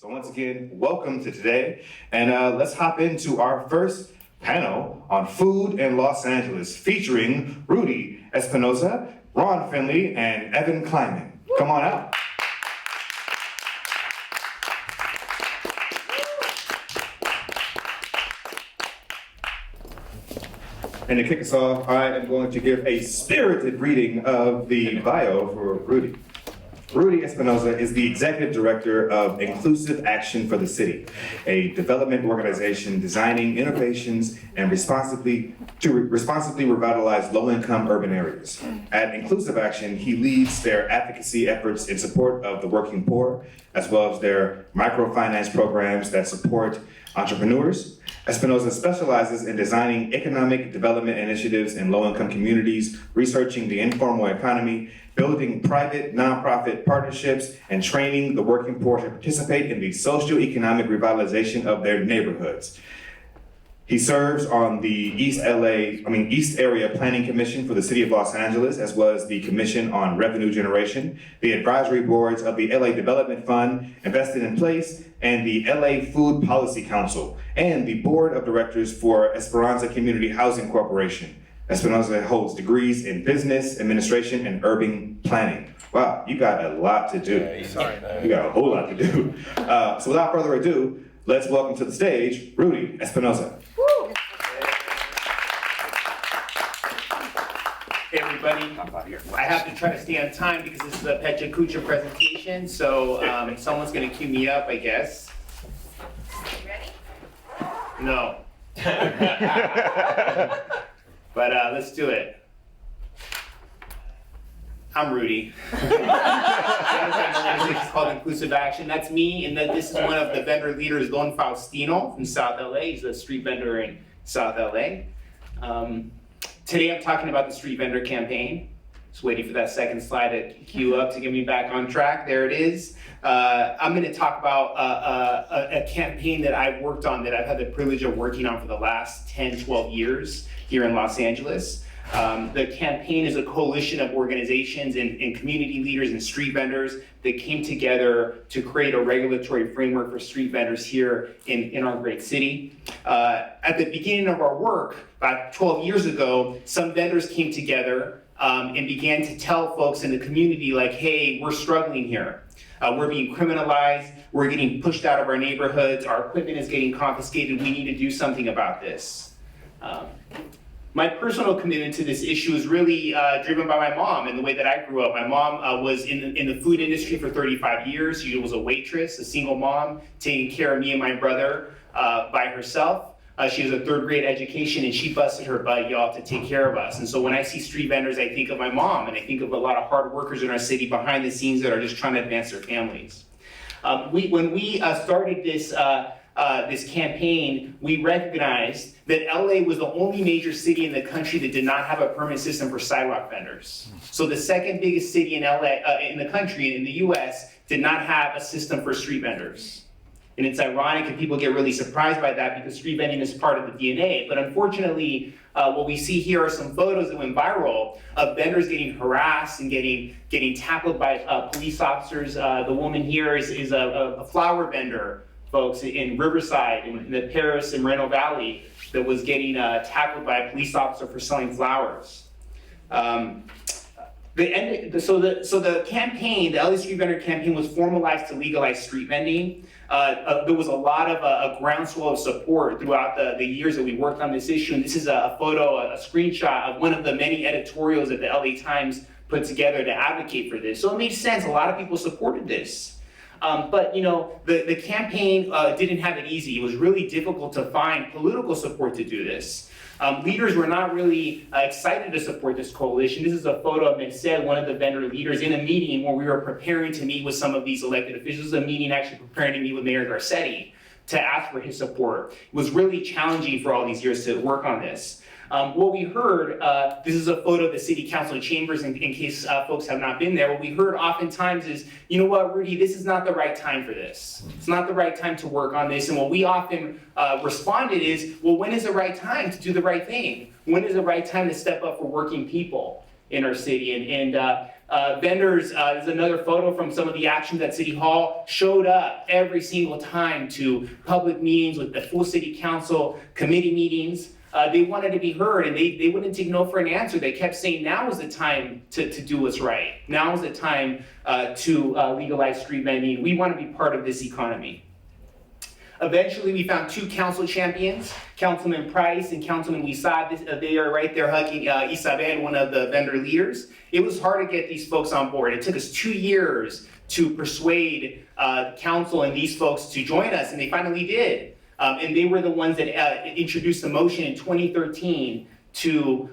So once again, welcome to today, and let's hop into our first panel on food in Los Angeles, featuring Rudy Espinoza, Ron Finley, and Evan Kleiman. Come on out. And to kick us off, I am going to give a spirited reading of the bio for Rudy. Rudy Espinoza is the Executive Director of Inclusive Action for the City, a development organization designing innovations and responsibly revitalize low-income urban areas. At Inclusive Action, he leads their advocacy efforts in support of the working poor, as well as their microfinance programs that support entrepreneurs. Espinoza specializes in designing economic development initiatives in low-income communities, researching the informal economy, building private nonprofit partnerships, and training the working poor to participate in the socio-economic revitalization of their neighborhoods. He serves on the East Area Planning Commission for the City of Los Angeles, as well as the Commission on Revenue Generation, the advisory boards of the LA Development Fund, Invested in Place, and the LA Food Policy Council, and the Board of Directors for Esperanza Community Housing Corporation. Espinoza holds degrees in business, administration, and urban planning. Wow, you got a lot to do. You got a whole lot to do. So without further ado, let's welcome to the stage, Rudy Espinoza. Hey everybody, I have to try to stay on time because this is a Pecha Kucha presentation, so someone's gonna cue me up, I guess. Ready? No. But let's do it. I'm Rudy. It's called Inclusive Action. That's me, and this is one of the vendor leaders, Don Faustino from South LA. He's a street vendor in South LA. Today I'm talking about the street vendor campaign. Just waiting for that second slide to queue up to get me back on track. There it is. I'm going to talk about a campaign that I've worked on, that I've had the privilege of working on for the last 10, 12 years here in Los Angeles. The campaign is a coalition of organizations and community leaders and street vendors that came together to create a regulatory framework for street vendors here in our great city. At the beginning of our work, about 12 years ago, some vendors came together and began to tell folks in the community, like, hey, we're struggling here. We're being criminalized, we're getting pushed out of our neighborhoods, our equipment is getting confiscated, we need to do something about this. My personal commitment to this issue is really driven by my mom and the way that I grew up. My mom was in the food industry for 35 years. She was a waitress, a single mom, taking care of me and my brother by herself. She has a third grade education, and she busted her butt, y'all, to take care of us. And so when I see street vendors, I think of my mom, and I think of a lot of hard workers in our city behind the scenes that are just trying to advance their families. When we started this campaign, we recognized that LA was the only major city in the country that did not have a permit system for sidewalk vendors. So the second biggest city in in the country, in the US, did not have a system for street vendors. And it's ironic, and people get really surprised by that because street vending is part of the DNA. But unfortunately, what we see here are some photos that went viral of vendors getting harassed and getting tackled by police officers. The woman here is a flower vendor, folks, in Riverside, in the Paris and Moreno Valley, that was getting tackled by a police officer for selling flowers. So the campaign, the LA Street Vendor campaign, was formalized to legalize street vending. There was a lot of a groundswell of support throughout the years that we worked on this issue. And this is a photo, a screenshot of one of the many editorials that the LA Times put together to advocate for this. So it made sense. A lot of people supported this. But you know, the campaign didn't have it easy. It was really difficult to find political support to do this. Leaders were not really excited to support this coalition. This is a photo of Merced, one of the vendor leaders, in a meeting where we were preparing to meet with some of these elected officials, a meeting actually preparing to meet with Mayor Garcetti to ask for his support. It was really challenging for all these years to work on this. What we heard, this is a photo of the city council chambers in case folks have not been there. What we heard oftentimes is, you know what, Rudy, this is not the right time for this. It's not the right time to work on this. And what we often responded is, well, when is the right time to do the right thing? When is the right time to step up for working people in our city? And Vendors, is another photo from some of the actions at City Hall, showed up every single time to public meetings with the full City Council, committee meetings. They wanted to be heard, and they wouldn't take no for an answer. They kept saying, now is the time to do what's right. Now is the time to legalize street vending. We want to be part of this economy. Eventually, we found two council champions, Councilman Price and Councilman Isab. They are right there hugging Isabel, one of the vendor leaders. It was hard to get these folks on board. It took us 2 years to persuade council and these folks to join us, and they finally did. And they were the ones that introduced the motion in 2013 to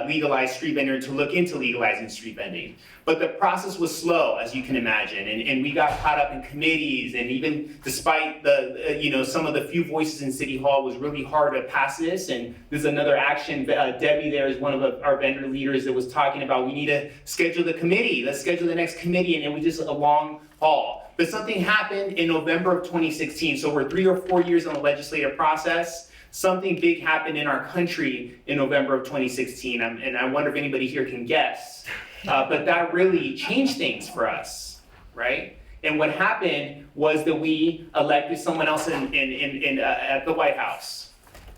legalize street vending, to look into legalizing street vending. But the process was slow, as you can imagine, and we got caught up in committees, and even despite the, some of the few voices in City Hall, was really hard to pass this. And there's another action, Debbie there is one of our vendor leaders that was talking about, we need to schedule the committee, let's schedule the next committee, and it was just a long haul. But something happened in November of 2016, so we're 3 or 4 years in the legislative process. Something big happened in our country in November of 2016, and I wonder if anybody here can guess. But that really changed things for us, right? And what happened was that we elected someone else at the White House.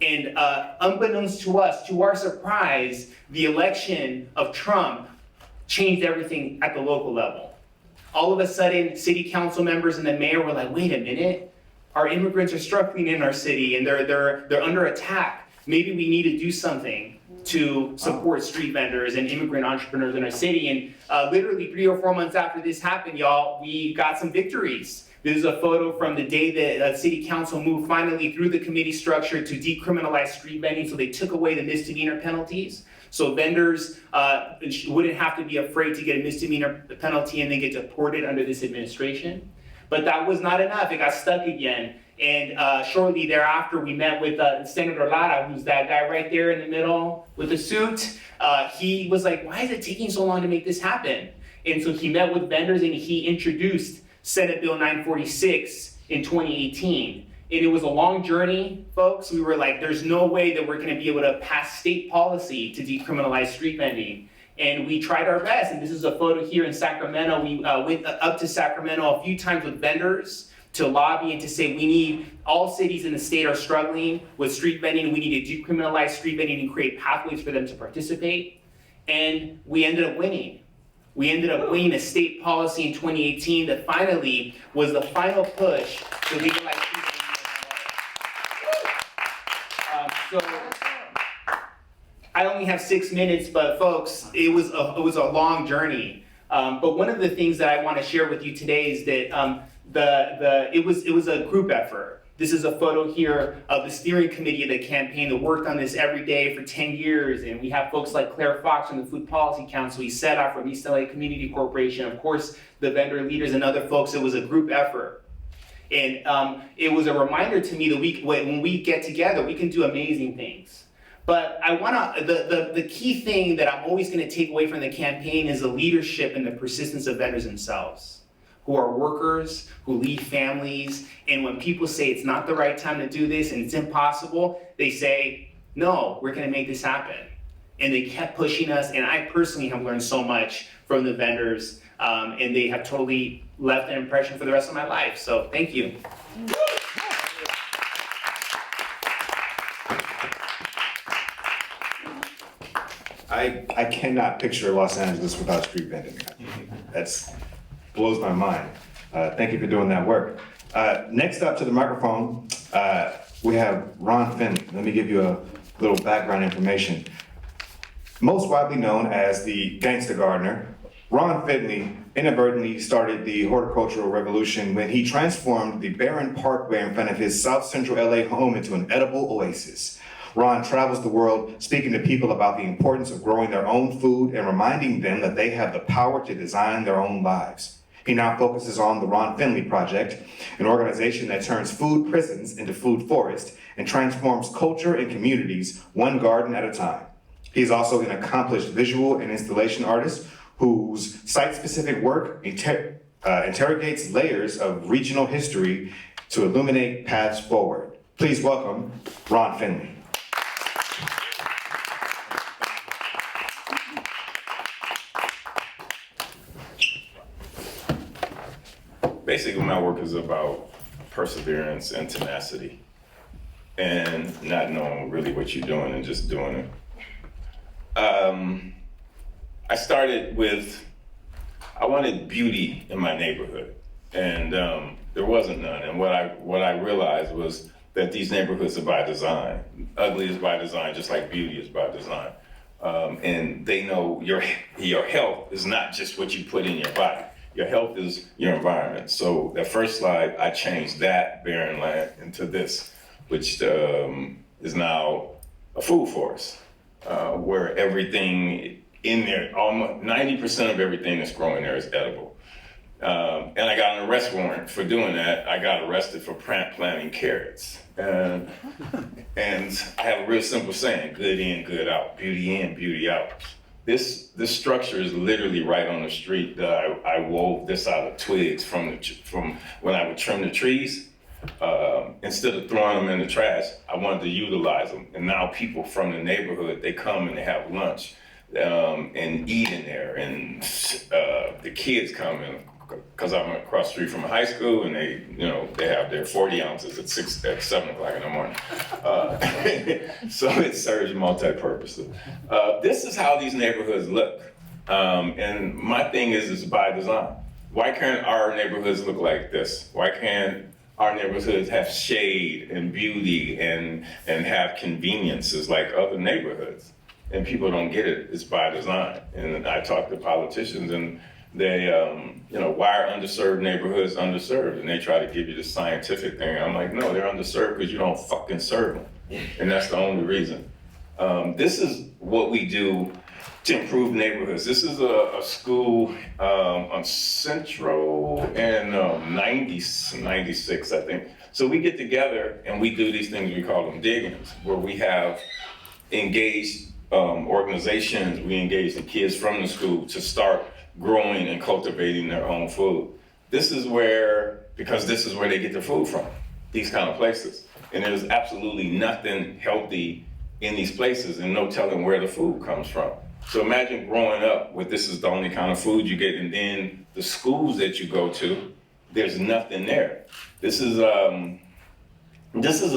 And unbeknownst to us, to our surprise, the election of Trump changed everything at the local level. All of a sudden, city council members and the mayor were like, wait a minute, our immigrants are struggling in our city and they're under attack. Maybe we need to do something to support street vendors and immigrant entrepreneurs in our city. And literally 3 or 4 months after this happened, y'all, we got some victories. This is a photo from the day that City Council moved finally through the committee structure to decriminalize street vending, so they took away the misdemeanor penalties. So vendors wouldn't have to be afraid to get a misdemeanor penalty and then get deported under this administration. But that was not enough, it got stuck again. And shortly thereafter, we met with Senator Lara, who's that guy right there in the middle with the suit. He was like, why is it taking so long to make this happen? And so he met with vendors and he introduced Senate Bill 946 in 2018. And it was a long journey, folks. We were like, there's no way that we're gonna be able to pass state policy to decriminalize street vending. And we tried our best, and this is a photo here in Sacramento. We went up to Sacramento a few times with vendors to lobby and to say we need, all cities in the state are struggling with street vending. We need to decriminalize street vending and create pathways for them to participate. And we ended up winning. We ended up winning a state policy in 2018 that finally was the final push to legalize street vending in LA. I only have 6 minutes, but folks, it was a long journey. But one of the things that I want to share with you today is that it was a group effort. This is a photo here of the steering committee of the campaign that worked on this every day for 10 years. And we have folks like Claire Fox from the Food Policy Council, he set out from East LA Community Corporation, of course, the vendor leaders and other folks. It was a group effort. And it was a reminder to me that when we get together, we can do amazing things. But I wanna, the key thing that I'm always gonna take away from the campaign is the leadership and the persistence of vendors themselves, who are workers, who lead families, and when people say it's not the right time to do this and it's impossible, they say, no, we're gonna make this happen. And they kept pushing us, and I personally have learned so much from the vendors, and they have totally left an impression for the rest of my life, so thank you. I cannot picture Los Angeles without street vending. That's blows my mind. Thank you for doing that work. Next up to the microphone, we have Ron Finley. Let me give you a little background information. Most widely known as the Gangsta Gardener, Ron Finley inadvertently started the horticultural revolution when he transformed the barren parkway in front of his South Central LA home into an edible oasis. Ron travels the world speaking to people about the importance of growing their own food and reminding them that they have the power to design their own lives. He now focuses on the Ron Finley Project, an organization that turns food prisons into food forests and transforms culture and communities one garden at a time. He's also an accomplished visual and installation artist whose site-specific work interrogates layers of regional history to illuminate paths forward. Please welcome Ron Finley. basically my work is about perseverance and tenacity and not knowing really what you're doing and just doing it. I started with, I wanted beauty in my neighborhood, and there wasn't none. And what I realized was that these neighborhoods are by design. Ugly is by design, just like beauty is by design. And they know your health is not just what you put in your body. Your health is your environment. So that first slide, I changed that barren land into this, which is now a food forest, where everything in there, almost 90% of everything that's growing there is edible. And I got an arrest warrant for doing that. I got arrested for planting carrots. And I have a real simple saying: good in, good out, beauty in, beauty out. This structure is literally right on the street. I wove this out of twigs from when I would trim the trees. Instead of throwing them in the trash, I wanted to utilize them. And now people from the neighborhood, they come and they have lunch and eat in there. And the kids come in, because I'm across the street from a high school, and they have their 40 ounces at 7 o'clock in the morning. So it serves multi-purpose. This is how these neighborhoods look. And my thing is by design. Why can't our neighborhoods look like this? Why can't our neighborhoods have shade and beauty and have conveniences like other neighborhoods? And people don't get it. It's by design. And I talk to politicians, and they, why are underserved neighborhoods underserved? And they try to give you the scientific thing. I'm like, no, they're underserved because you don't fucking serve them. And that's the only reason. This is what we do to improve neighborhoods. This is a school on Central in 96, I think. So we get together and we do these things, we call them dig-ins, where we have engaged organizations, we engage the kids from the school to start growing and cultivating their own food. This is where they get their food from, these kind of places. And there's absolutely nothing healthy in these places and no telling where the food comes from. So imagine growing up with this is the only kind of food you get, and then the schools that you go to, there's nothing there. This is a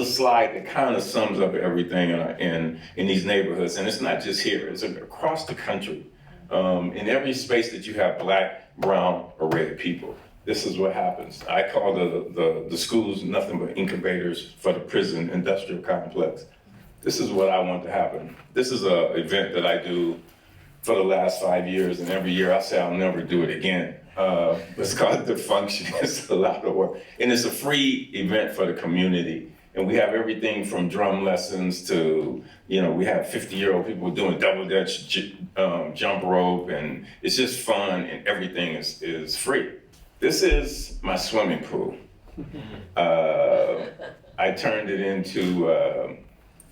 slide that kind of sums up everything in these neighborhoods. And it's not just here, it's across the country. In every space that you have Black, brown, or red people, this is what happens. I call the schools nothing but incubators for the prison industrial complex. This is what I want to happen. This is an event that I do for the last 5 years, and every year I say I'll never do it again. It's called The Function. It's a lot of work. And it's a free event for the community. And we have everything from drum lessons to, we have 50-year-old people doing double dutch jump rope, and it's just fun, and everything is free. This is my swimming pool. I turned it into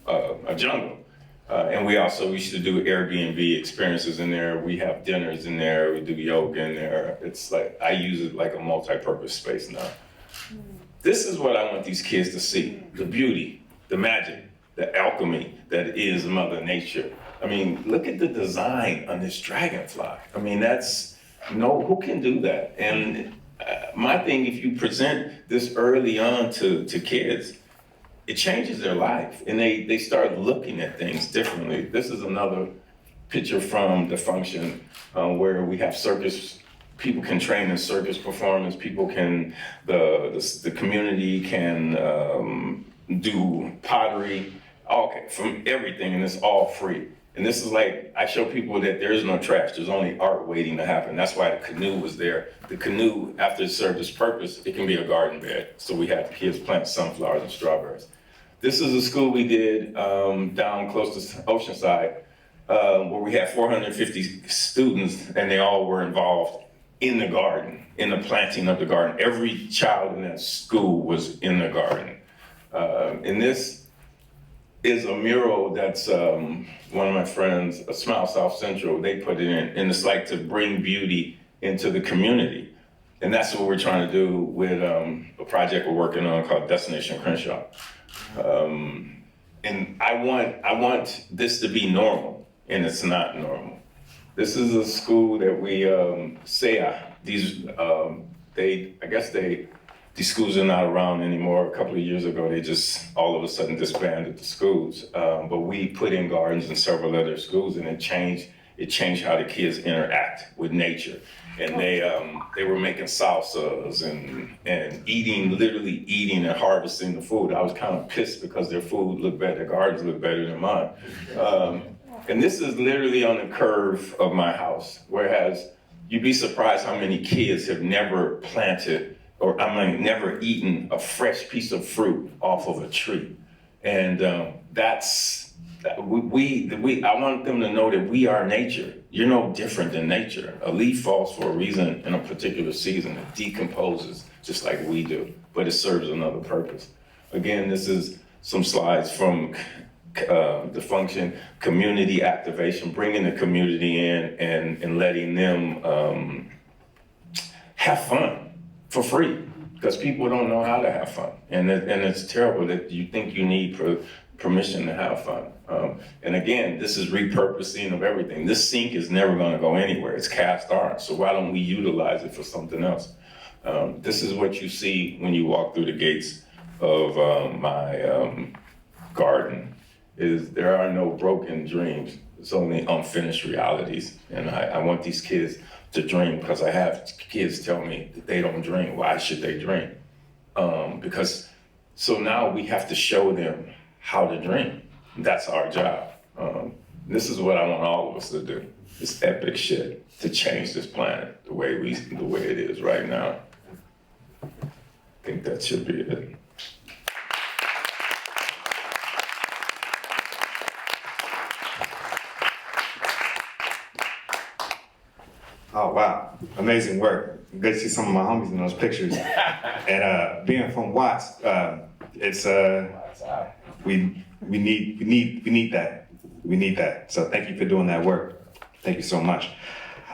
a jungle. And we also used to do Airbnb experiences in there. We have dinners in there. We do yoga in there. It's like, I use it like a multi-purpose space now. This is what I want these kids to see: the beauty, the magic, the alchemy that is Mother Nature. I mean, look at the design on this dragonfly. I mean, who can do that? And my thing, if you present this early on to kids, it changes their life, and they start looking at things differently. This is another picture from The Function, where we have circus. People can train in circus performance. People can, the community can do pottery, from everything, and it's all free. And this is like, I show people that there is no trash. There's only art waiting to happen. That's why the canoe was there. The canoe, after it served its purpose, it can be a garden bed. So we have kids plant sunflowers and strawberries. This is a school we did down close to Oceanside, where we had 450 students, and they all were involved in the garden, in the planting of the garden. Every child in that school was in the garden. And this is a mural that's one of my friends, Smile South Central, they put it in, and it's like to bring beauty into the community. And that's what we're trying to do with a project we're working on called Destination Crenshaw. And I want this to be normal, and it's not normal. This is a school that we these I guess these schools are not around anymore. A couple of years ago, they just all of a sudden disbanded the schools. But we put in gardens in several other schools, and it changed how the kids interact with nature. And they were making salsas and literally eating and harvesting the food. I was kind of pissed because their food looked better, their gardens looked better than mine. And this is literally on the curve of my house, whereas you'd be surprised how many kids have never planted never eaten a fresh piece of fruit off of a tree. And I want them to know that we are nature. You're no different than nature. A leaf falls for a reason in a particular season. It decomposes just like we do, but it serves another purpose. Again, this is some slides from the function, community activation, bringing the community in and letting them have fun for free, because people don't know how to have fun. And it's terrible that you think you need permission to have fun. And again, this is repurposing of everything. This sink is never gonna go anywhere. It's cast iron, so why don't we utilize it for something else? This is what you see when you walk through the gates of my garden, is there are no broken dreams. It's only unfinished realities. And I want these kids to dream, because I have kids tell me that they don't dream. Why should they dream? So now we have to show them how to dream. That's our job. This is what I want all of us to do. This epic shit to change this planet the way it is right now. I think that should be it. Oh, wow. Amazing work. Good to see some of my homies in those pictures. And being from Watts, it's we need that. We need that. So thank you for doing that work. Thank you so much.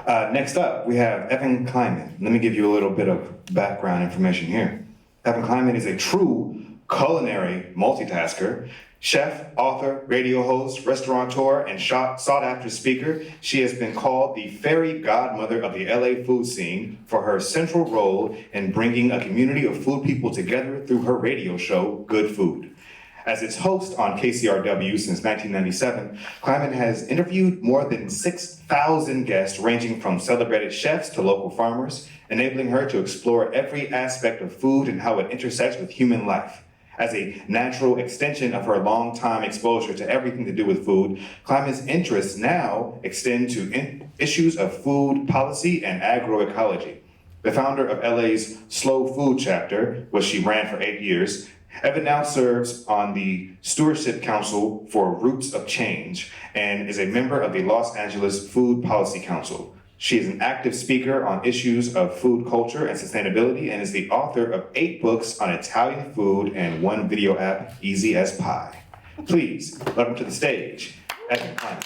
Next up, we have Evan Kleiman. Let me give you a little bit of background information here. Evan Kleiman is a true culinary multitasker. Chef, author, radio host, restaurateur, and sought-after speaker, she has been called the fairy godmother of the LA food scene for her central role in bringing a community of food people together through her radio show, Good Food. As its host on KCRW since 1997, Kleiman has interviewed more than 6,000 guests ranging from celebrated chefs to local farmers, enabling her to explore every aspect of food and how it intersects with human life. As a natural extension of her long-time exposure to everything to do with food, Kleiman's interests now extend to issues of food policy and agroecology. The founder of LA's Slow Food Chapter, which she ran for 8 years, Evan now serves on the Stewardship Council for Roots of Change and is a member of the Los Angeles Food Policy Council. She is an active speaker on issues of food culture and sustainability and is the author of 8 books on Italian food and 1 video app, Easy as Pie. Please welcome to the stage, Evan Kleiman.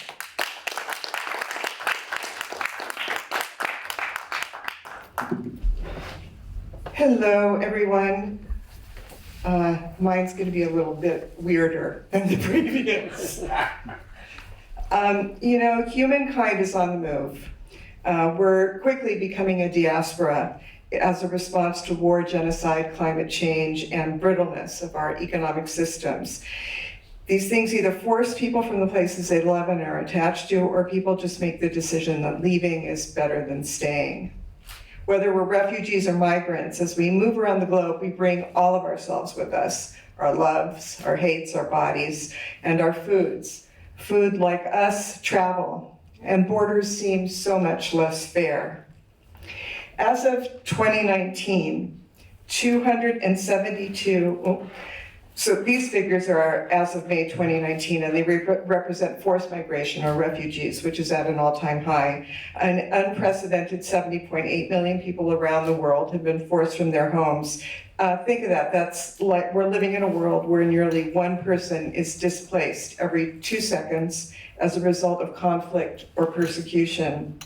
Hello, everyone. Mine's going to be a little bit weirder than the previous. Humankind is on the move. We're quickly becoming a diaspora as a response to war, genocide, climate change, and brittleness of our economic systems. These things either force people from the places they love and are attached to, or people just make the decision that leaving is better than staying. Whether we're refugees or migrants, as we move around the globe, we bring all of ourselves with us, our loves, our hates, our bodies, and our foods. Food, like us, travel, and borders seem so much less fair. As of 2019, 272, so these figures are as of May 2019, and they represent forced migration or refugees, which is at an all-time high. An unprecedented 70.8 million people around the world have been forced from their homes. Think of that. That's like we're living in a world where nearly 1 person is displaced every 2 seconds as a result of conflict or persecution.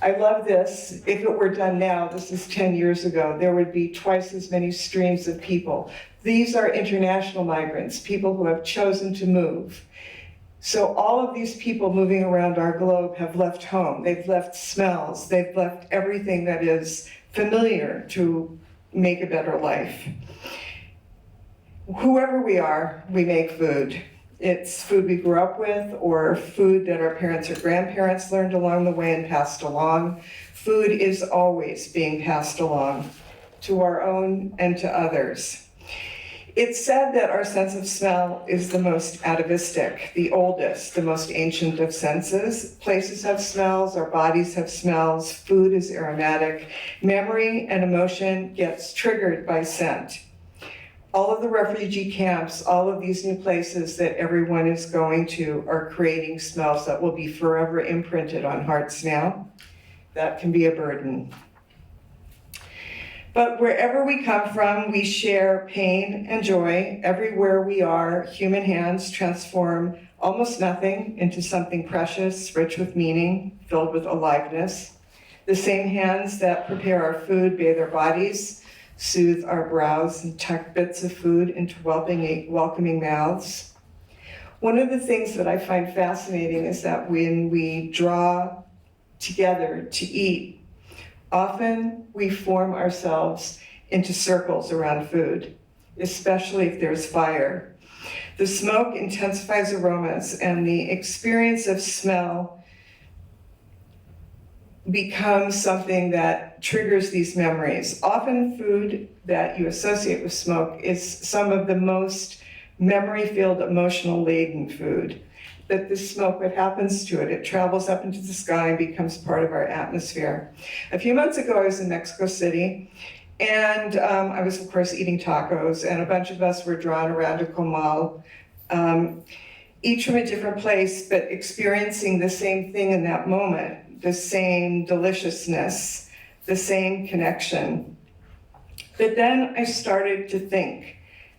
I love this. If it were done now, this is 10 years ago, there would be twice as many streams of people. These are international migrants, people who have chosen to move. So all of these people moving around our globe have left home. They've left smells. They've left everything that is familiar to make a better life. Whoever we are, we make food. It's food we grew up with or food that our parents or grandparents learned along the way and passed along. Food is always being passed along to our own and to others. It's said that our sense of smell is the most atavistic, the oldest, the most ancient of senses. Places have smells, our bodies have smells, food is aromatic. Memory and emotion gets triggered by scent. All of the refugee camps, all of these new places that everyone is going to are creating smells that will be forever imprinted on hearts now. That can be a burden. But wherever we come from, we share pain and joy. Everywhere we are, human hands transform almost nothing into something precious, rich with meaning, filled with aliveness. The same hands that prepare our food bathe our bodies, soothe our brows, and tuck bits of food into welcoming mouths. One of the things that I find fascinating is that when we draw together to eat, often we form ourselves into circles around food, especially if there's fire. The smoke intensifies aromas, and the experience of smell becomes something that triggers these memories. Often food that you associate with smoke is some of the most memory-filled, emotional-laden food. That this smoke, what happens to it? It travels up into the sky and becomes part of our atmosphere. A few months ago, I was in Mexico City, and I was, of course, eating tacos, and a bunch of us were drawn around a comal, each from a different place, but experiencing the same thing in that moment, the same deliciousness, the same connection. But then I started to think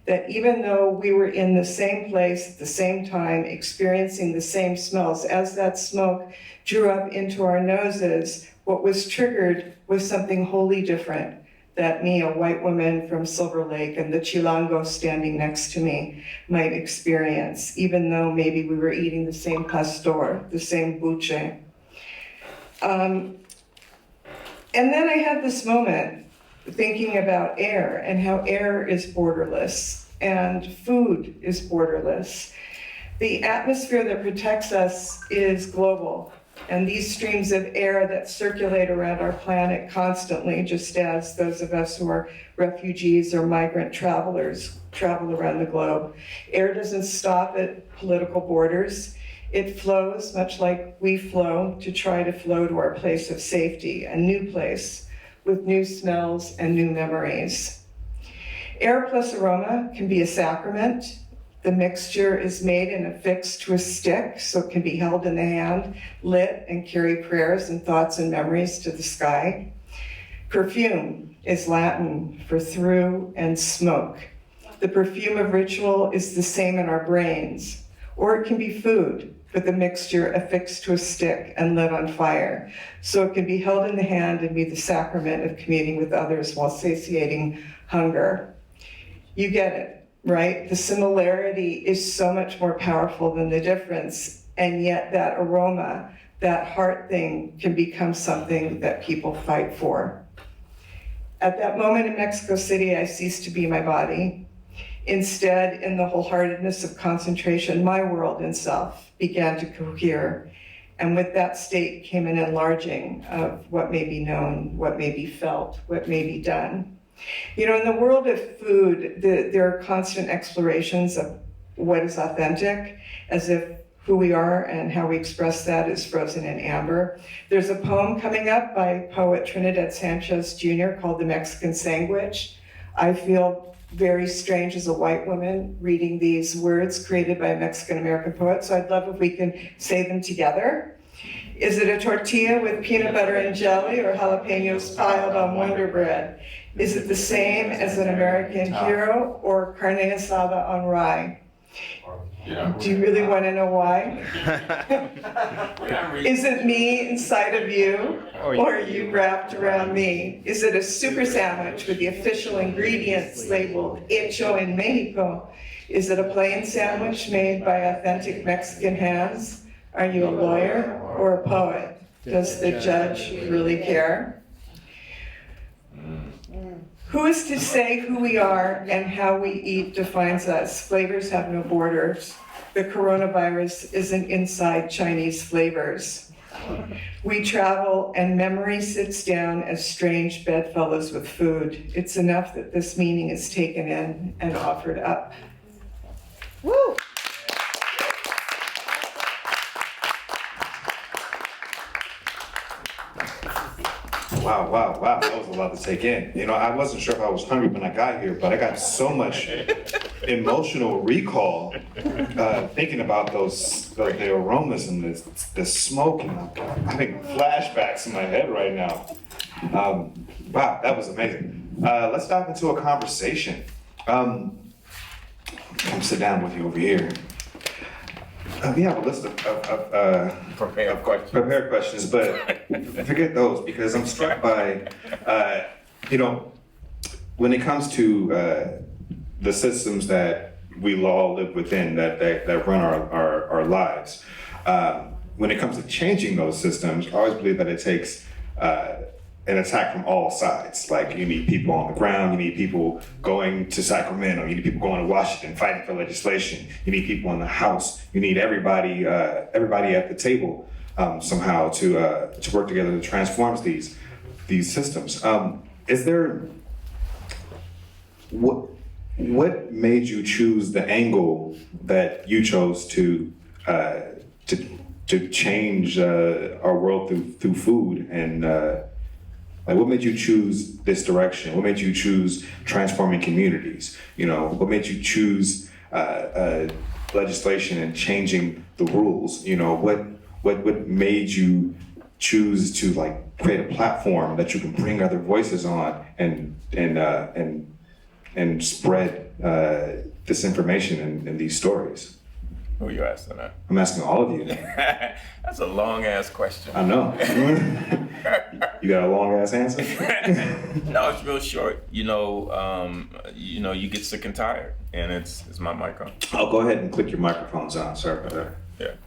that even though we were in the same place at the same time, experiencing the same smells, as that smoke drew up into our noses, what was triggered was something wholly different that me, a white woman from Silver Lake, and the Chilango standing next to me might experience, even though maybe we were eating the same pastor, the same buche. And then I had this moment thinking about air and how air is borderless and food is borderless. The atmosphere that protects us is global, and these streams of air that circulate around our planet constantly, just as those of us who are refugees or migrant travelers travel around the globe. Air doesn't stop at political borders. It flows, much like we flow, to try to flow to our place of safety, a new place, with new smells and new memories. Air plus aroma can be a sacrament. The mixture is made and affixed to a stick, so it can be held in the hand, lit, and carry prayers and thoughts and memories to the sky. Perfume is Latin for through and smoke. The perfume of ritual is the same in our brains, or it can be food, with the mixture affixed to a stick and lit on fire. So it can be held in the hand and be the sacrament of communing with others while satiating hunger. You get it, right? The similarity is so much more powerful than the difference, and yet that aroma, that heart thing, can become something that people fight for. At that moment in Mexico City, I ceased to be my body. Instead, in the wholeheartedness of concentration, my world and self began to cohere. And with that state came an enlarging of what may be known, what may be felt, what may be done. You know, in the world of food, there are constant explorations of what is authentic, as if who we are and how we express that is frozen in amber. There's a poem coming up by poet Trinidad Sanchez Jr. called The Mexican Sangwich. I feel very strange as a white woman reading these words created by a Mexican-American poet, so I'd love if we can say them together. Is it a tortilla with peanut butter and jelly or jalapenos piled on Wonder Bread? Is it the same as an American hero or carne asada on rye? Do you really want to know why? Is it me inside of you, or you wrapped around me? Is it a super sandwich with the official ingredients labeled hecho en Mexico? Is it a plain sandwich made by authentic Mexican hands? Are you a lawyer or a poet? Does the judge really care? Who is to say who we are and how we eat defines us? Flavors have no borders. The coronavirus isn't inside Chinese flavors. We travel and memory sits down as strange bedfellows with food. It's enough that this meaning is taken in and offered up. Woo! Wow. That was a lot to take in. You know, I wasn't sure if I was hungry when I got here, but I got so much emotional recall thinking about the aromas and the smoke, and I'm having flashbacks in my head right now. Wow, that was amazing. Let's dive into a conversation. Come sit down with you over here. We have a list of prepared questions, but forget those because I'm struck by, when it comes to the systems that we all live within that run our lives. When it comes to changing those systems, I always believe that it takes an attack from all sides. Like you need people on the ground, you need people going to Sacramento, you need people going to Washington fighting for legislation, you need people in the House, you need everybody at the table somehow to work together to transform these systems. Is there what made you choose the angle that you chose to change our world through food and like what made you choose this direction? What made you choose transforming communities? You know, what made you choose legislation and changing the rules? You know, what made you choose to like create a platform that you can bring other voices on and spread this information and these stories? Who are you asking that? I'm asking all of you. That's a long ass question. I know. You got a long ass answer? No, it's real short. You get sick and tired, and it's my mic on. I'll go ahead and click your microphones on. Sorry about that.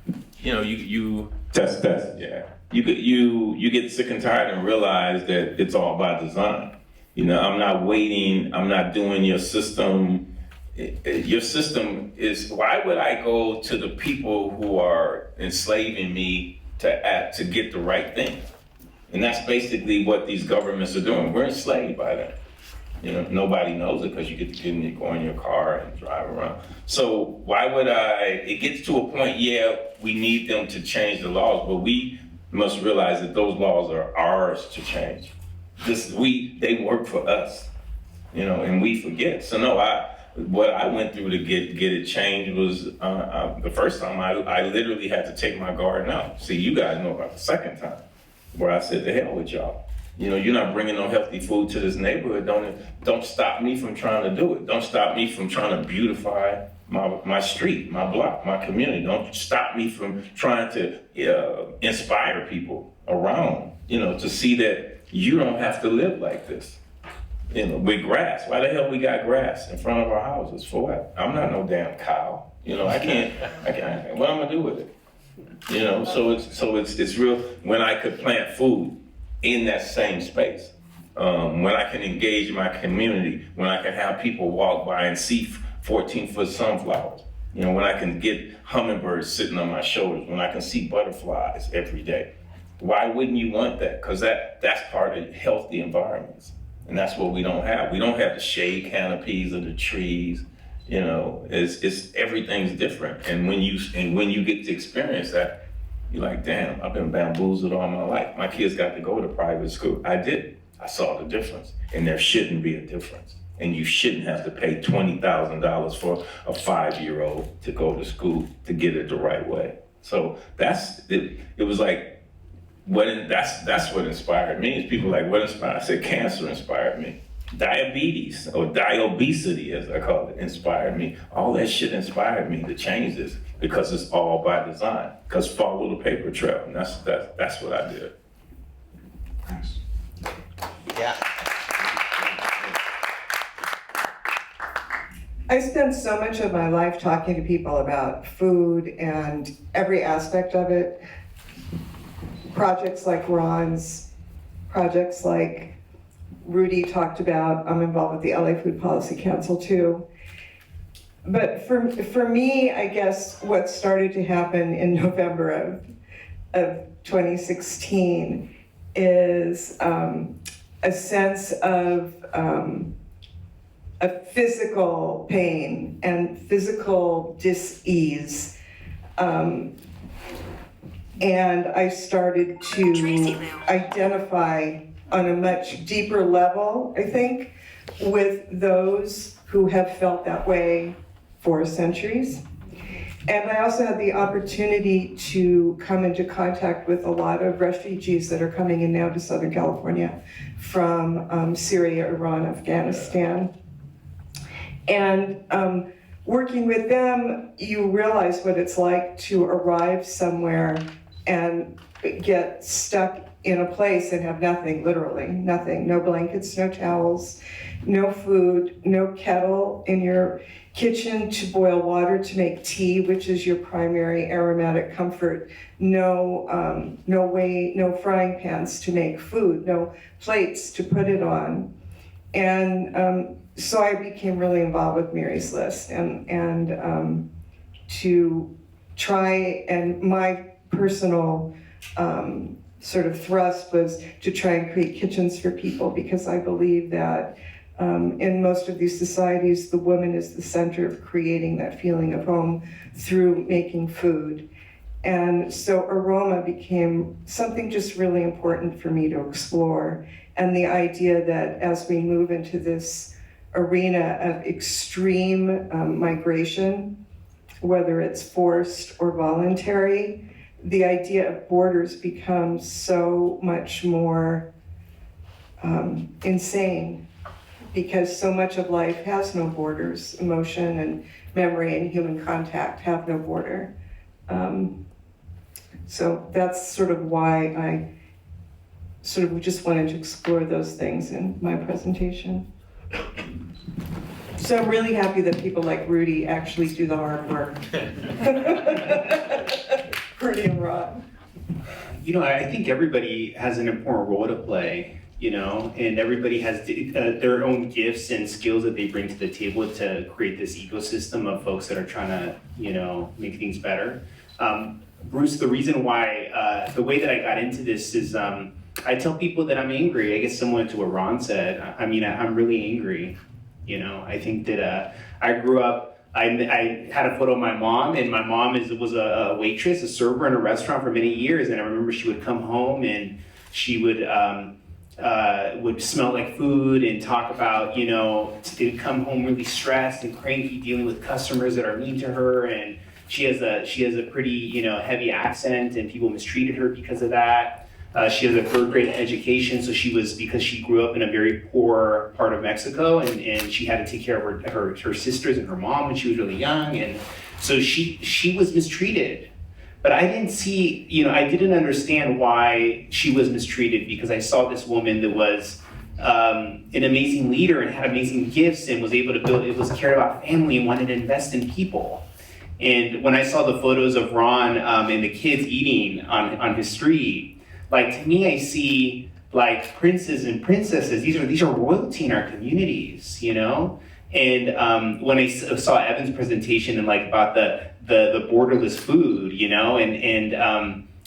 Yeah. You test. Yeah. You get sick and tired and realize that it's all by design. You know, I'm not waiting. I'm not doing your system. Your system is, why would I go to the people who are enslaving me to get the right thing? And that's basically what these governments are doing. We're enslaved by them. You know, nobody knows it because you get to go in your car and drive around. So why would it gets to a point, we need them to change the laws, but we must realize that those laws are ours to change. They work for us, and we forget. So no, what I went through to get it changed was the first time I literally had to take my garden out. See, you guys know about the second time where I said, the hell with y'all. You're not bringing no healthy food to this neighborhood. Don't stop me from trying to do it. Don't stop me from trying to beautify my street, my block, my community. Don't stop me from trying to inspire people around, to see that you don't have to live like this. With grass. Why the hell we got grass in front of our houses? For what? I'm not no damn cow. I can't, what am I gonna do with it? So it's real, when I could plant food in that same space, when I can engage my community, when I can have people walk by and see 14-foot sunflowers, when I can get hummingbirds sitting on my shoulders, when I can see butterflies every day. Why wouldn't you want that? Because that's part of healthy environments. And that's what we don't have. We don't have the shade canopies of the trees. It's everything's different. And when you get to experience that, you're like, damn, I've been bamboozled all my life. My kids got to go to private school. I did. I saw the difference. And there shouldn't be a difference. And you shouldn't have to pay $20,000 for a 5-year-old to go to school to get it the right way. So that's it. It was like, that's what inspired me. Is people like, what inspired? I said cancer inspired me. Diabetes, or diobesity as I call it, inspired me. All that shit inspired me to change this because it's all by design. Because follow the paper trail, and that's what I did. Nice. Yeah. I spend so much of my life talking to people about food and every aspect of it. Projects like Ron's, projects like Rudy talked about, I'm involved with the LA Food Policy Council too. But for me, I guess what started to happen in November of 2016 is a sense of a physical pain and physical dis-ease. And I started to identify on a much deeper level, I think, with those who have felt that way for centuries. And I also had the opportunity to come into contact with a lot of refugees that are coming in now to Southern California from Syria, Iran, Afghanistan. And working with them, you realize what it's like to arrive somewhere and get stuck in a place and have nothing, literally nothing. No blankets, no towels, no food, no kettle in your kitchen to boil water to make tea, which is your primary aromatic comfort. No frying pans to make food, no plates to put it on. And so I became really involved with Mary's List and to try, and my personal sort of thrust was to try and create kitchens for people, because I believe that in most of these societies, the woman is the center of creating that feeling of home through making food. And so aroma became something just really important for me to explore. And the idea that as we move into this arena of extreme migration, whether it's forced or voluntary, the idea of borders becomes so much more insane, because so much of life has no borders. Emotion and memory and human contact have no border. So that's sort of why I sort of just wanted to explore those things in my presentation. So I'm really happy that people like Rudy actually do the hard work. Rudy and Ron. You know, I think everybody has an important role to play, you know, and everybody has their own gifts and skills that they bring to the table to create this ecosystem of folks that are trying to, you know, make things better. Bruce, the reason why, the way that I got into this is, I tell people that I'm angry. I guess similar to what Ron said. I mean, I'm really angry. You know, I think that I grew up, I had a photo of my mom, and my mom was a waitress, a server in a restaurant for many years. And I remember she would come home and she would smell like food and talk about, you know, she'd come home really stressed and cranky, dealing with customers that are mean to her. And she has a pretty, you know, heavy accent, and people mistreated her because of that. She has a third grade education, so because she grew up in a very poor part of Mexico, and she had to take care of her sisters and her mom when she was really young, and so she was mistreated. But I didn't see, you know, I didn't understand why she was mistreated, because I saw this woman that was an amazing leader and had amazing gifts and was able to cared about family and wanted to invest in people. And when I saw the photos of Ron and the kids eating on his street, like, to me, I see like princes and princesses. These are royalty in our communities, you know. And when I saw Evan's presentation and like about the borderless food, you know, and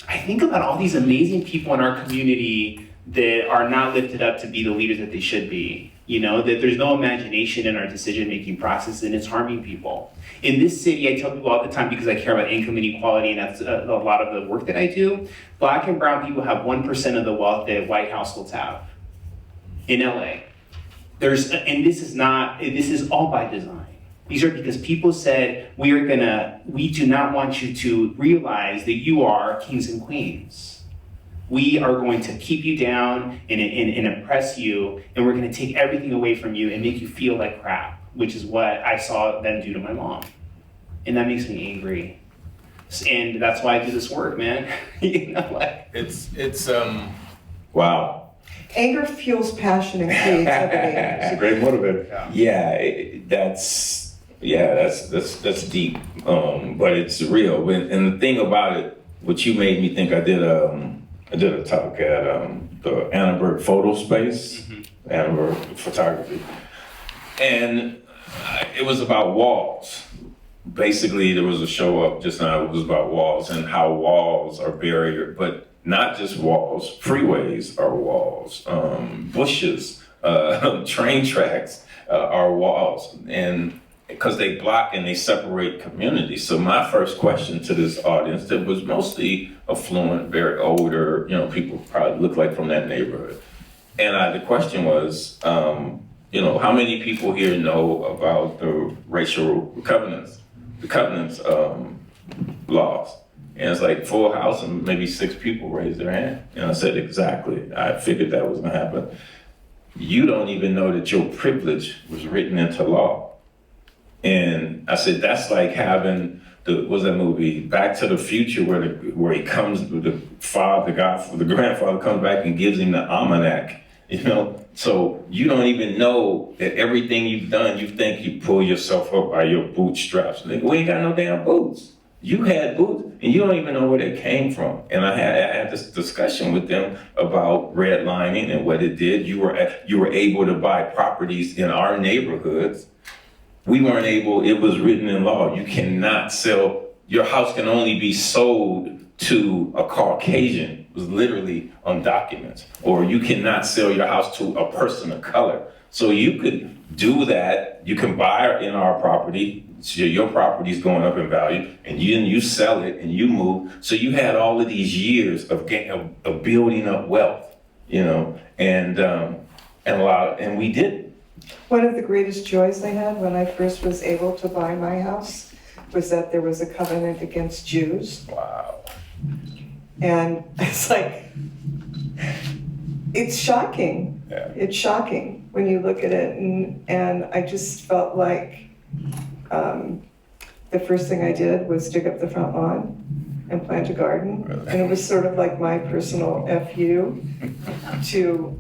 I think about all these amazing people in our community that are not lifted up to be the leaders that they should be. You know, that there's no imagination in our decision-making process, and it's harming people. In this city, I tell people all the time, because I care about income inequality, and that's a lot of the work that I do, Black and brown people have 1% of the wealth that white households have in LA. And this is all by design. These are because people said, we do not want you to realize that you are kings and queens. We are going to keep you down and oppress you, and we're going to take everything away from you and make you feel like crap, which is what I saw them do to my mom. And that makes me angry. And that's why I do this work, man. You know, like, it's wow. Anger fuels passion and creativity. It's a great motivator. That's deep, but it's real. And the thing about it, what you made me think, I did a talk at the Annenberg Photo Space amateur photography. And it was about walls. Basically, there was a show up just now, it was about walls and how walls are barrier, but not just walls, freeways are walls, bushes, train tracks are walls, and because they block and they separate communities. So my first question to this audience that was mostly affluent, very older, people probably look like from that neighborhood. And the question was, how many people here know about the racial covenants, laws? And it's like full house and maybe 6 people raised their hand. And I said, exactly, I figured that was gonna happen. You don't even know that your privilege was written into law. And I said, that's like having what's that movie, Back to the Future, where he comes, the grandfather comes back and gives him the almanac, So you don't even know that everything you've done, you think you pull yourself up by your bootstraps. We ain't got no damn boots. You had boots, and you don't even know where they came from. And I had this discussion with them about redlining and what it did. You were able to buy properties in our neighborhoods. We weren't able, it was written in law. You cannot sell, your house can only be sold to a Caucasian. It was literally on documents. Or you cannot sell your house to a person of color. So you could do that. You can buy in our property. So your property is going up in value, and you sell it and you move. So you had all of these years of building up wealth, and we did it. One of the greatest joys I had when I first was able to buy my house was that there was a covenant against Jews. Wow. And it's like, it's shocking. Yeah. It's shocking when you look at it. And I just felt like the first thing I did was dig up the front lawn and plant a garden. Really? And it was sort of like my personal FU to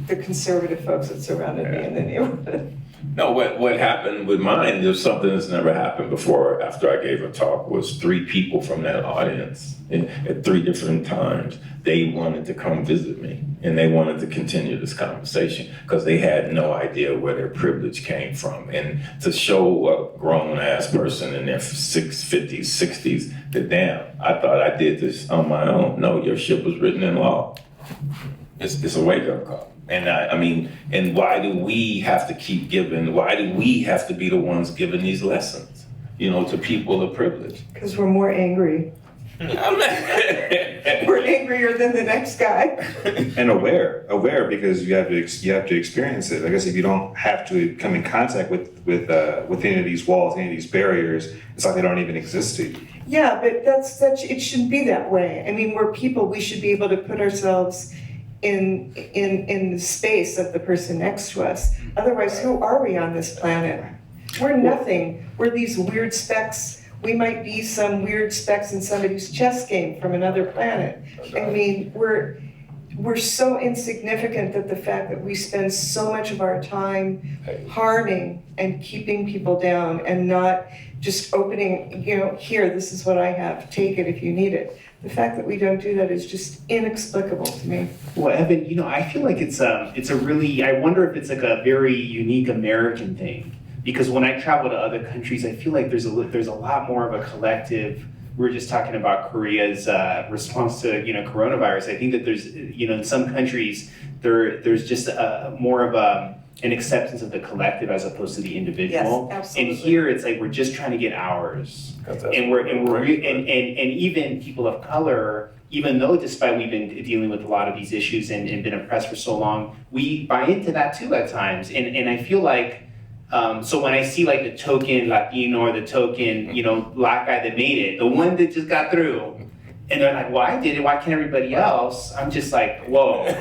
the conservative folks that surrounded me in the neighborhood. No, what happened with mine, there's something that's never happened before after I gave a talk, was 3 people from that audience at 3 different times. They wanted to come visit me, and they wanted to continue this conversation because they had no idea where their privilege came from. And to show a grown-ass person in their 50s, 60s that, damn, I thought I did this on my own. No, your shit was written in law. It's a wake-up call. And and why do we have to keep giving? Why do we have to be the ones giving these lessons, to people of privilege? Because we're more angry. We're angrier than the next guy. And aware because you have to experience it. I guess if you don't have to come in contact with any of these walls, any of these barriers, it's like they don't even exist to you. Yeah, but it shouldn't be that way. I mean, we're people. We should be able to put ourselves in the space of the person next to us. Otherwise, who are we on this planet? We're nothing. We're these weird specks. We might be some weird specks in somebody's chess game from another planet. I mean, we're so insignificant that the fact that we spend so much of our time harming and keeping people down and not just opening, here, this is what I have, take it if you need it. The fact that we don't do that is just inexplicable to me. Well, Evan, I feel like it's a really, I wonder if it's like a very unique American thing. Because when I travel to other countries, I feel like there's a lot more of a collective. We were just talking about Korea's response to coronavirus. I think that there's in some countries there's just more of an acceptance of the collective as opposed to the individual. Yes, absolutely. And here it's like we're just trying to get ours, and even people of color. Even though, despite we've been dealing with a lot of these issues and been oppressed for so long, we buy into that too at times. And I feel like. So when I see like the token Latino or the token, black guy that made it, the one that just got through, and they're like, well, I did it, why can't everybody else? I'm just like, whoa.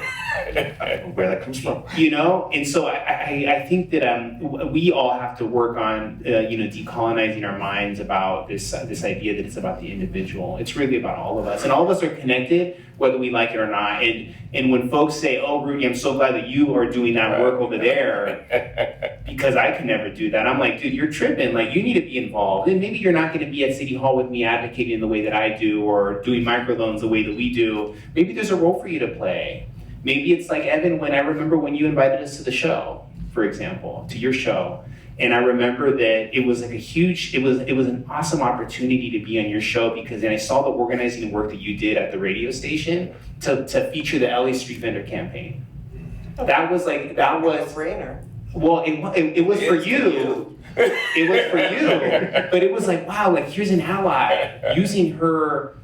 Where that comes from. And so I think that we all have to work on, decolonizing our minds about this idea that it's about the individual. It's really about all of us. And all of us are connected, whether we like it or not. And when folks say, oh, Rudy, I'm so glad that you are doing that work over there, because I could never do that. I'm like, dude, you're tripping. Like, you need to be involved. And maybe you're not going to be at City Hall with me advocating the way that I do or doing microloans the way that we do. Maybe there's a role for you to play. Maybe it's like, Evan, when I remember when you invited us to the show, for example, to your show. And I remember that it was like it was an awesome opportunity to be on your show, because then I saw the organizing work that you did at the radio station to feature the LA Street Vendor campaign. That was No-brainer. well, it was for you. It was for you, but it was like, wow, like here's an ally using her,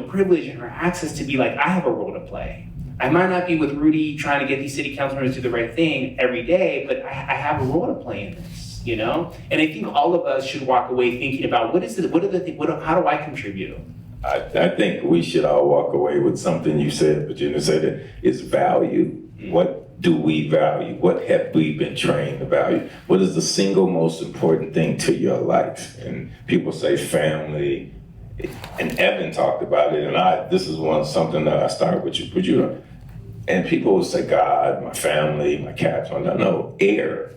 privilege and her access to be like, I have a role to play. I might not be with Rudy trying to get these city council members to do the right thing every day, but I have a role to play in this, And I think all of us should walk away thinking about how do I contribute? I think we should all walk away with something you said, but you didn't say that it's value. What do we value? What have we been trained to value? What is the single most important thing to your life? And people say family, and Evan talked about it, and this is something that I started with you, and people will say, God, my family, my cats. No, air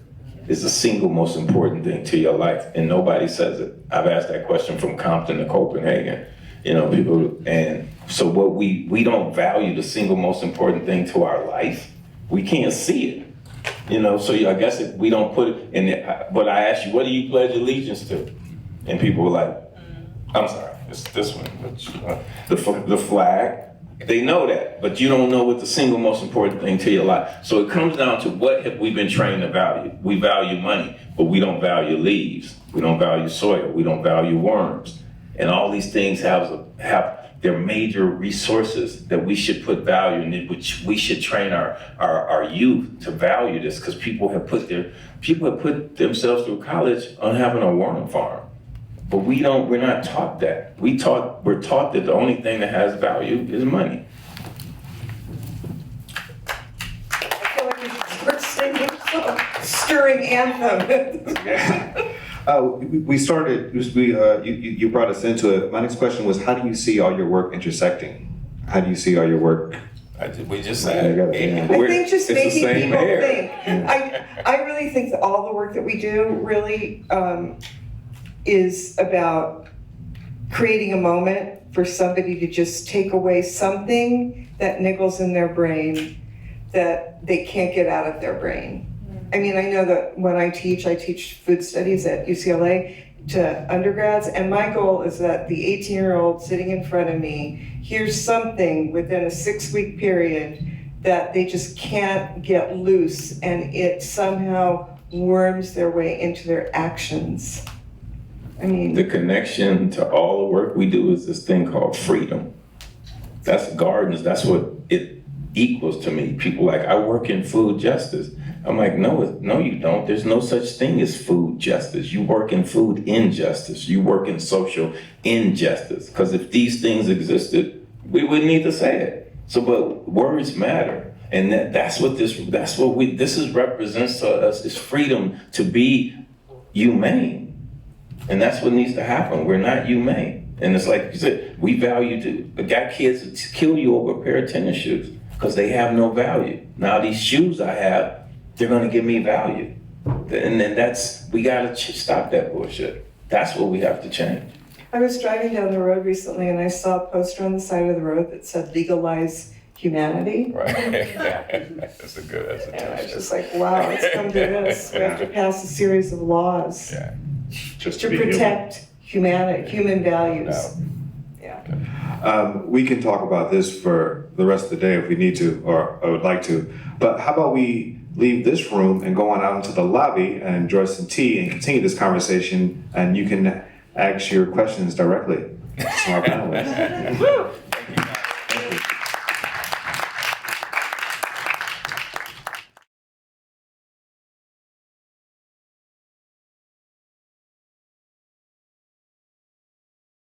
is the single most important thing to your life, and nobody says it. I've asked that question from Compton to Copenhagen, people, and so what we don't value the single most important thing to our life. We can't see it, so I guess if we don't put it in it, but I asked you, what do you pledge allegiance to? And people were like, I'm sorry, it's this one, the flag. They know that, but you don't know what the single most important thing to your life. So it comes down to what have we been trained to value? We value money, but we don't value leaves. We don't value soil. We don't value worms. And all these things have their major resources that we should put value in, which we should train our youth to value this, because people have put themselves through college on having a worm farm. But we're not taught that. We're taught that the only thing that has value is money. I feel like we should start singing some stirring anthem. You brought us into it. My next question was, how do you see all your work intersecting? How do you see all your work? We just said, I think just it's the making same people air. think. I really think that all the work that we do really is about creating a moment for somebody to just take away something that niggles in their brain that they can't get out of their brain. I mean, I know that when I teach food studies at UCLA to undergrads, and my goal is that the 18-year-old sitting in front of me hears something within a 6-week period that they just can't get loose, and it somehow worms their way into their actions. I mean, the connection to all the work we do is this thing called freedom. That's gardens. That's what it equals to me. People like, I work in food justice. I'm like, no, you don't. There's no such thing as food justice. You work in food injustice. You work in social injustice. Because if these things existed, we wouldn't need to say it. So, but words matter. And this represents to us is freedom to be humane. And that's what needs to happen. We're not humane. And it's like you said, we got kids that kill you over a pair of tennis shoes because they have no value. Now these shoes I have, they're gonna give me value. And then we gotta stop that bullshit. That's what we have to change. I was driving down the road recently and I saw a poster on the side of the road that said legalize humanity. Right. That's a And I was just like, wow, it's come to this. We have to pass a series of laws Just to be protect human values. We can talk about this for the rest of the day if we need to, or I would like to. But how about we leave this room and go on out into the lobby and enjoy some tea and continue this conversation, and you can ask your questions directly to our panelists.